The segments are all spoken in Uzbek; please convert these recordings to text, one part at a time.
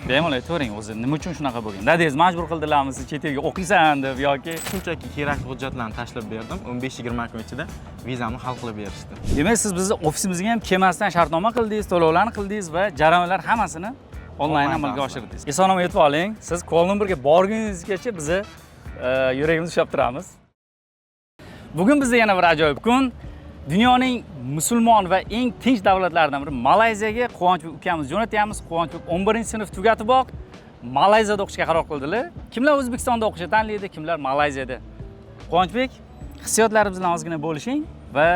Bemalol aytavering, o'zi nima uchun shunaqa bo'lgan? Dadangiz majbur qildilarmi siz chet elga o'qiysan deb yoki Shunchaki kerakli hujjatlarni tashlab berdim. 15-20 kun ichida vizamni hal qilib berishdi. demak siz bizni ofisimizga ham kelmasdan shartnoma qildingiz, to'lovlarni qildingiz va jarayonlar hammasini onlayn amalga oshirdingiz. Eson-omon yetib oling. Siz Kuala-Lumpurga borguningizgacha bizni yuragimizni ushlab turamiz. Bugun bizda yana bir ajoyib kun. Dunyoning musulmon va eng tinch davlatlaridan biri Malayziyaga Quvonchbek ukamiz jo'natyapmiz. Quvonchbek 11-sinf tugatiboq Malayziyada o'qishga qaror qildilar. Kimlar O'zbekistonda o'qishni tanlaydi, kimlar Malayziyada. Quvonchbek, hissiyotlaringiz bilan ozgina bo'lishing va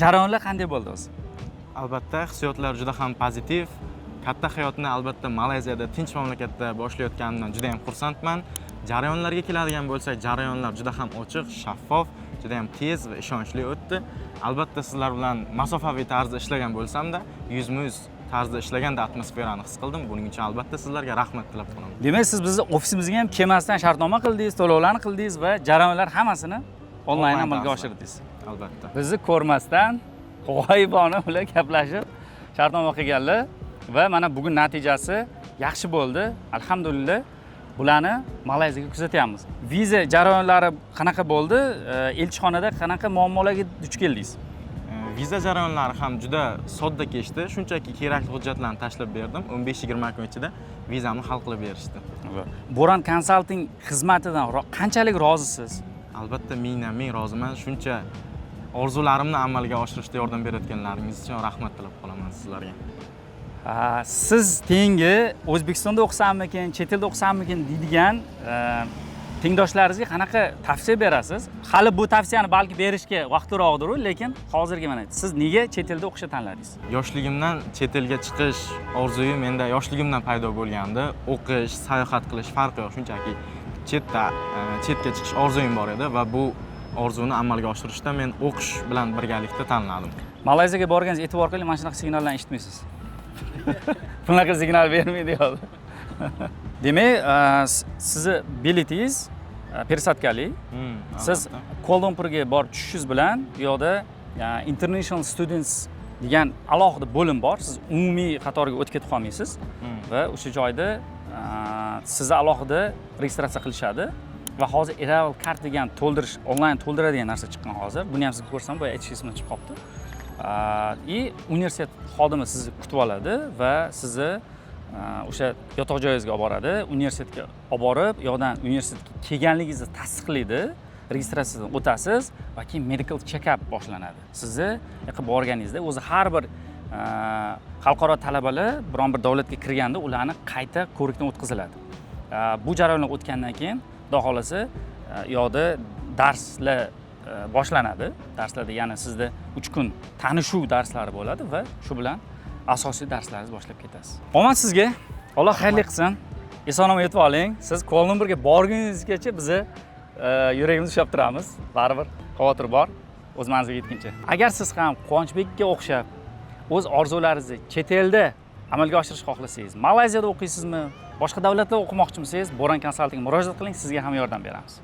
jarayonlar qanday bo'ldi o'zi? Albatta, hissiyotlar juda ham pozitiv. Katta hayotni albatta Malayziyada tinch mamlakatda boshlayotganimdan juda ham xursandman. Jarayonlarga keladigan bo'lsak, jarayonlar juda ham ochiq, shaffof, juda ham tez va ishonchli o'tdi. Albatta sizlar bilan masofaviy tarzda ishlagan bo'lsam-da, yuzma-yuz tarzda ishlaganda atmosferani his qildim. Buning uchun albatta sizlarga rahmat tilab qolaman. Demak, siz bizni ofisimizga ham kelmasdan shartnoma qildingiz, to'lovlarni qildingiz va jarayonlar hammasini onlayn amalga oshirdingiz. Albatta. Bizni ko'rmasdan g'oyibona bilan gaplashib shartnoma qilganlar va mana bugun natijasi yaxshi bo'ldi. Alhamdulillah. Bularni Malayziyaga kuzatyapmiz. Viza jarayonlari qanaqa bo'ldi? Elchixonada qanaqa muammolarga duch keldingiz? Viza jarayonlari ham juda sodda kechdi. Shunchaki kerakli hujjatlarni tashlab berdim. 15-20 kun ichida vizamni hal qilib berishdi. Boran Consulting xizmatidan qanchalik rozisiz? Albatta, ming roziman. Shuncha orzularimni amalga oshirishda yordam berayotganlaringiz uchun rahmat tilab qolaman sizlarga. Siz tengi O'zbekistonda o'qisammikin, chet elda o'qisammikin deydigan tengdoshlaringizga qanaqa tavsiya berasiz? Hali bu tavsiyani balki berishga vaqtliroqdir, lekin hozirgi mana siz nega chet elda o'qishni tanladingiz? Yoshligimdan chet elga chiqish orzuyim menda yoshligimdan paydo bo'lgandi. O'qish, sayohat qilish farqi yo'q, shunchaki chetga chiqish orzuyim bor edi va bu orzuni amalga oshirishda men o'qish bilan birgalikda tanladim. Malayziyaga borganingiz e'tibor qiling, mana shunaqa signallarni eshitmaysiz. Bunaqa signal bermaydi hozir. Demak, sizni biletingiz пересадкали. Siz Kuala-Lumpurga borib tushishingiz bilan bu yoqda International Students degan alohida bo'lim bor. Siz umumiy qatorga o'tib ketib qolmaysiz va o'sha joyda sizni alohida registratsiya qilishadi va hozir Arrival Card degan to'ldirish, onlayn to'ldiradigan narsa chiqqan hozir. Buni ham sizga ko'rsam, boya aytish esimdan chiqib qolibdi. Universitet xodimi sizni kutib oladi va sizni o'sha yotoq joyingizga olib boradi, universitetga olib borib, yoqdan universitetga kelganligingizni tasdiqlaydi, registratsiyadan o'tasiz va keyin medical check-up boshlanadi. Sizni yoqqa borganingizda o'zi har bir xalqaro talabalar biron bir davlatga kirganda ularni qayta ko'rikdan o'tkaziladi. Bu jarayonlar o'tgandan keyin, xudo xolasa, yoqda darslar boshlanadi. Darslarda yana sizda 3 kun tanishuv darslari bo'ladi va shu bilan asosiy darslaringiz boshlab ketasiz. Omad sizga. Alloh xayrli qilsin. Eson-omon yetib oling. Siz Kuala-Lumpurga borguningizgacha bizni yuragimizni ushlab turamiz. Baribir xavotir bor o'z manziliga yetguncha. Agar siz ham Quvonchbekka o'xshab o'z orzularingizni chet elda amalga oshirishni xohlasangiz, Malayziyada o'qiysizmi, boshqa davlatlarda o'qimoqchimisiz, Boran Consulting murojaat qiling, sizga ham yordam beramiz.